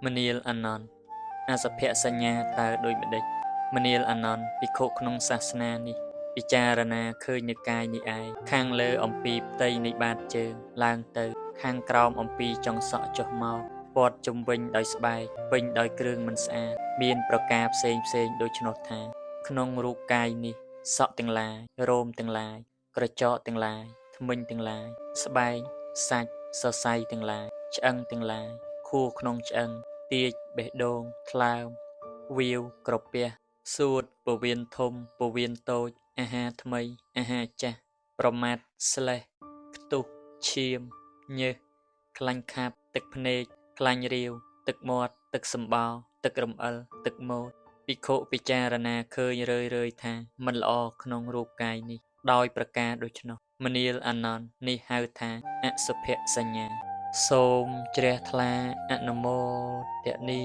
មនាលអានន្តអសភៈសញ្ញាតើដូចម្ដេចមនាលអានន្តភិក្ខុក្នុងសាសនានេះពិចារណាឃើញនៅកាយនេះឯងខាងលើអំពីផ្ទៃនៃបាតជើងឡើងទៅខាងក្រោមអំពីចុងសក់ចុះមកព័ទ្ធជុំវិញដោយស្បែកពេញដោយគ្រឿងមិនស្អាតមានប្រការផ្សេងដូច្នោះថាក្នុងរូបកាយនេះសក់ទាំងឡាយរោមទាំងឡាយក្រចកទាំងឡាយធ្មេញទាំងឡាយស្បែកសាច់សរសៃទាំងឡាយឆ្អឹងទាំងឡាយខួរក្នុងឆ្អឹងទាកបេះដូងថ្លើមវាវក្រពះសួតពោះវៀនធំពោះវៀនតូចអាហារថ្មីអាហារចាស់ប្រមាត់ស្លេះខ្ទុះឈាមញើសខ្លាញ់ខាប់ទឹកភ្នែកខ្លាញ់រាវទឹកមាត់ទឹកសម្បោរទឹករំអិលទឹកមាត់ភិក្ខុពិចារណាឃើញរឿយថាមិនល្អក្នុងរូបកាយនេះដោយប្រការដូច្នោះមនាលអានន្តនេះហៅថាអសុភសញ្ញាសូមជ្រះថ្លាអនុមោទនា